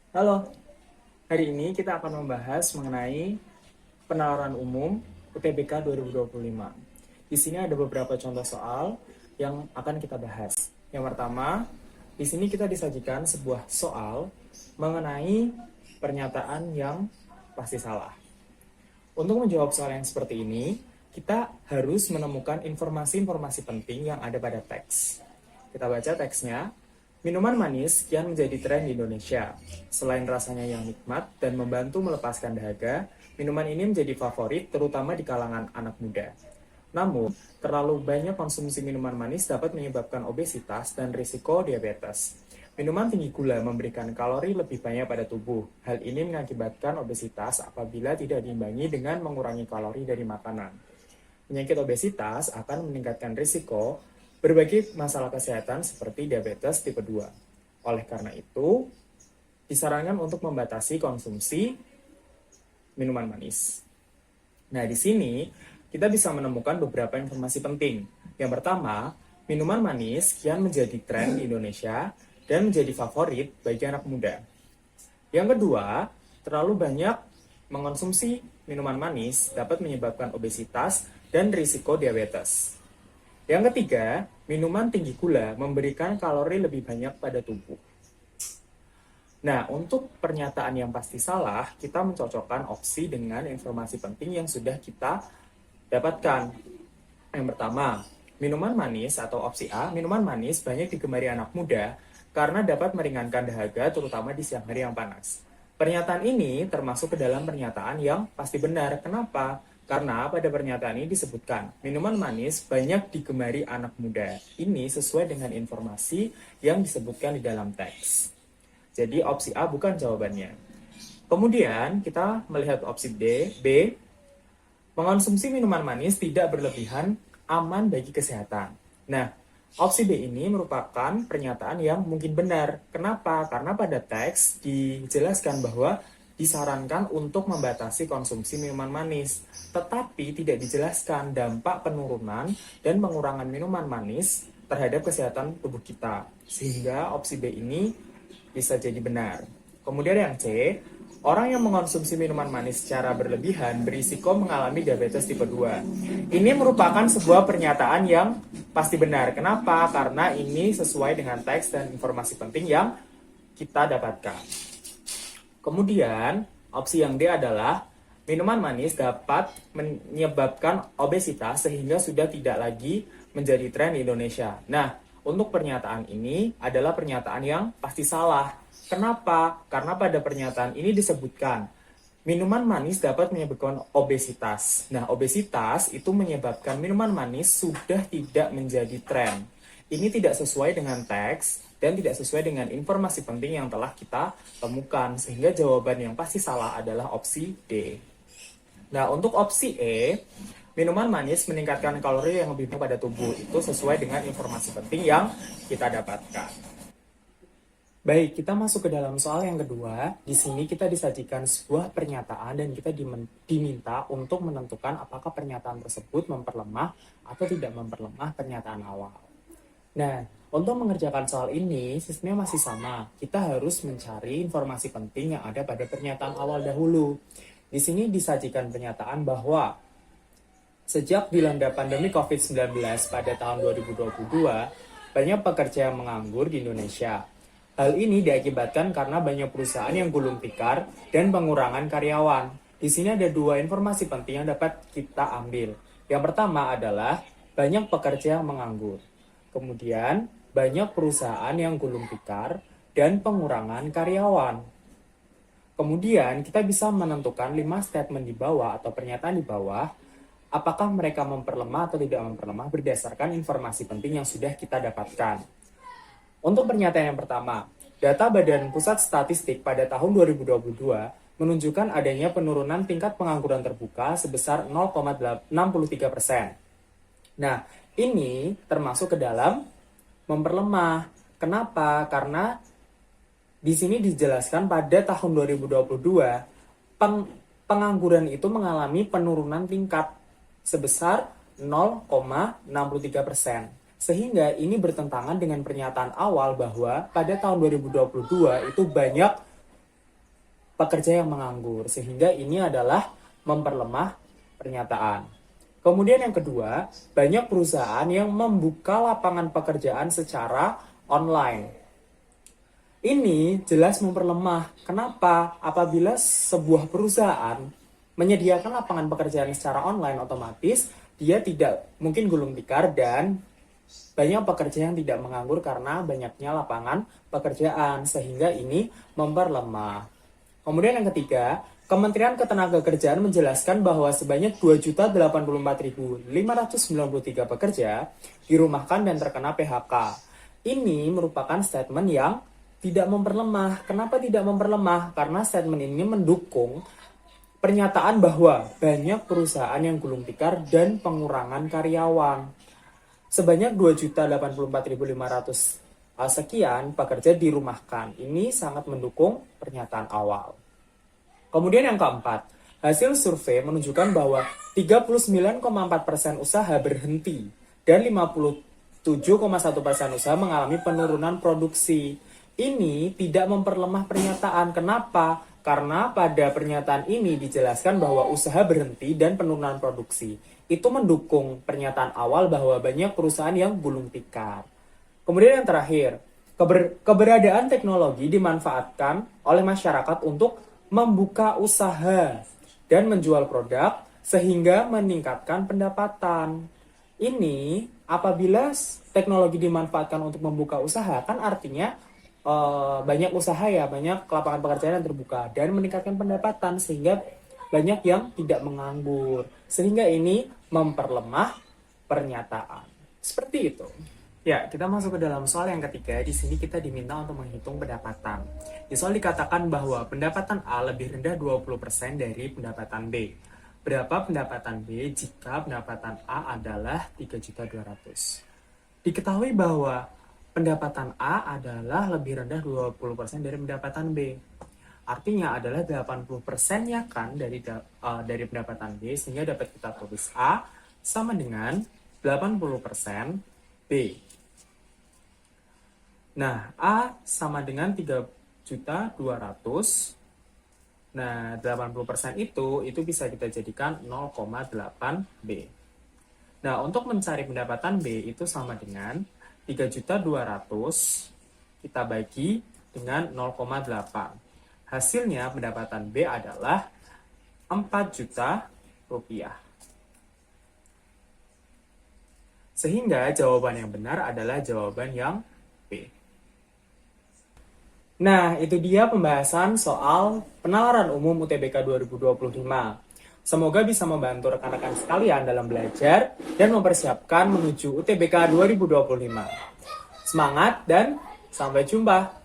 Halo, hari ini kita akan membahas mengenai penalaran umum UTBK 2025. Di sini ada beberapa contoh soal yang akan kita bahas. Yang pertama, di sini kita disajikan sebuah soal mengenai pernyataan yang pasti salah. Untuk menjawab soal yang seperti ini, kita harus menemukan informasi-informasi penting yang ada pada teks. Kita baca teksnya. Minuman manis kian menjadi tren di Indonesia. Selain rasanya yang nikmat dan membantu melepaskan dahaga, minuman ini menjadi favorit terutama di kalangan anak muda. Namun, terlalu banyak konsumsi minuman manis dapat menyebabkan obesitas dan risiko diabetes. Minuman tinggi gula memberikan kalori lebih banyak pada tubuh. Hal ini mengakibatkan obesitas apabila tidak diimbangi dengan mengurangi kalori dari makanan. Penyakit obesitas akan meningkatkan risiko berbagai masalah kesehatan seperti diabetes tipe 2. Oleh karena itu, disarankan untuk membatasi konsumsi minuman manis. Nah, di sini kita bisa menemukan beberapa informasi penting. Yang pertama, minuman manis kian menjadi tren di Indonesia dan menjadi favorit bagi anak muda. Yang kedua, terlalu banyak mengonsumsi minuman manis dapat menyebabkan obesitas dan risiko diabetes. Yang ketiga, minuman tinggi gula memberikan kalori lebih banyak pada tubuh. Nah, untuk pernyataan yang pasti salah, kita mencocokkan opsi dengan informasi penting yang sudah kita dapatkan. Yang pertama, minuman manis atau opsi A, minuman manis banyak digemari anak muda karena dapat meringankan dahaga terutama di siang hari yang panas. Pernyataan ini termasuk ke dalam pernyataan yang pasti benar. Kenapa? Karena pada pernyataan ini disebutkan, minuman manis banyak digemari anak muda. Ini sesuai dengan informasi yang disebutkan di dalam teks. Jadi opsi A bukan jawabannya. Kemudian kita melihat opsi B, mengonsumsi minuman manis tidak berlebihan, aman bagi kesehatan. Nah, opsi B ini merupakan pernyataan yang mungkin benar. Kenapa? Karena pada teks dijelaskan bahwa disarankan untuk membatasi konsumsi minuman manis, tetapi tidak dijelaskan dampak penurunan dan pengurangan minuman manis terhadap kesehatan tubuh kita, sehingga opsi B ini bisa jadi benar. Kemudian yang C, orang yang mengonsumsi minuman manis secara berlebihan berisiko mengalami diabetes tipe 2. Ini merupakan sebuah pernyataan yang pasti benar. Kenapa? Karena ini sesuai dengan teks dan informasi penting yang kita dapatkan. Kemudian, opsi yang D adalah minuman manis dapat menyebabkan obesitas sehingga sudah tidak lagi menjadi tren di Indonesia. Nah, untuk pernyataan ini adalah pernyataan yang pasti salah. Kenapa? Karena pada pernyataan ini disebutkan minuman manis dapat menyebabkan obesitas. Nah, obesitas itu menyebabkan minuman manis sudah tidak menjadi tren. Ini tidak sesuai dengan teks dan tidak sesuai dengan informasi penting yang telah kita temukan, sehingga jawaban yang pasti salah adalah opsi D. Nah, untuk opsi E, minuman manis meningkatkan kalori yang lebih banyak pada tubuh. Itu sesuai dengan informasi penting yang kita dapatkan. Baik, kita masuk ke dalam soal yang kedua. Di sini kita disajikan sebuah pernyataan dan kita diminta untuk menentukan apakah pernyataan tersebut memperlemah atau tidak memperlemah pernyataan awal. Nah, untuk mengerjakan soal ini, sistemnya masih sama. Kita harus mencari informasi penting yang ada pada pernyataan awal dahulu. Di sini disajikan pernyataan bahwa sejak dilanda pandemi COVID-19 pada tahun 2022, banyak pekerja yang menganggur di Indonesia. Hal ini diakibatkan karena banyak perusahaan yang gulung tikar dan pengurangan karyawan. Di sini ada dua informasi penting yang dapat kita ambil. Yang pertama adalah banyak pekerja yang menganggur. Kemudian, banyak perusahaan yang gulung tikar dan pengurangan karyawan. Kemudian, kita bisa menentukan 5 statement di bawah atau pernyataan di bawah, apakah mereka memperlemah atau tidak memperlemah berdasarkan informasi penting yang sudah kita dapatkan. Untuk pernyataan yang pertama, data Badan Pusat Statistik pada tahun 2022 menunjukkan adanya penurunan tingkat pengangguran terbuka sebesar 0,63%. Nah, ini termasuk ke dalam memperlemah. Kenapa? Karena di sini dijelaskan pada tahun 2022 pengangguran itu mengalami penurunan tingkat sebesar 0,63%. Sehingga ini bertentangan dengan pernyataan awal bahwa pada tahun 2022 itu banyak pekerja yang menganggur, sehingga ini adalah memperlemah pernyataan. Kemudian yang kedua, banyak perusahaan yang membuka lapangan pekerjaan secara online. Ini jelas memperlemah. Kenapa? Apabila sebuah perusahaan menyediakan lapangan pekerjaan secara online, otomatis dia tidak mungkin gulung tikar dan banyak pekerja yang tidak menganggur karena banyaknya lapangan pekerjaan, sehingga ini memperlemah. Kemudian yang ketiga, Kementerian Ketenagakerjaan menjelaskan bahwa sebanyak 2.084.593 pekerja dirumahkan dan terkena PHK. Ini merupakan statement yang tidak memperlemah. Kenapa tidak memperlemah? Karena statement ini mendukung pernyataan bahwa banyak perusahaan yang gulung tikar dan pengurangan karyawan. Sebanyak 2.084.500 sekian pekerja dirumahkan. Ini sangat mendukung pernyataan awal. Kemudian yang keempat, hasil survei menunjukkan bahwa 39,4% usaha berhenti dan 57,1% usaha mengalami penurunan produksi. Ini tidak memperlemah pernyataan. Kenapa? Karena pada pernyataan ini dijelaskan bahwa usaha berhenti dan penurunan produksi. Itu mendukung pernyataan awal bahwa banyak perusahaan yang gulung tikar. Kemudian yang terakhir, keberadaan teknologi dimanfaatkan oleh masyarakat untuk membuka usaha dan menjual produk sehingga meningkatkan pendapatan. Ini apabila teknologi dimanfaatkan untuk membuka usaha, kan artinya banyak usaha ya, banyak lapangan pekerjaan yang terbuka dan meningkatkan pendapatan sehingga banyak yang tidak menganggur. Sehingga ini memperlemah pernyataan. Seperti itu. Ya, kita masuk ke dalam soal yang ketiga. Di sini kita diminta untuk menghitung pendapatan. Di soal dikatakan bahwa pendapatan A lebih rendah 20% dari pendapatan B. Berapa pendapatan B jika pendapatan A adalah 3.200.000? Diketahui bahwa pendapatan A adalah lebih rendah 20% dari pendapatan B. Artinya adalah 80% ya kan dari pendapatan B, sehingga dapat kita tulis A sama dengan 80% B. Nah, A sama dengan 3.200.000. Nah, 80% itu bisa kita jadikan 0,8 B. Nah, untuk mencari pendapatan B itu sama dengan 3.200.000 kita bagi dengan 0,8. Hasilnya pendapatan B adalah 4 juta rupiah. Sehingga jawaban yang benar adalah jawaban yang B. Nah, itu dia pembahasan soal penalaran umum UTBK 2025. Semoga bisa membantu rekan-rekan sekalian dalam belajar dan mempersiapkan menuju UTBK 2025. Semangat dan sampai jumpa!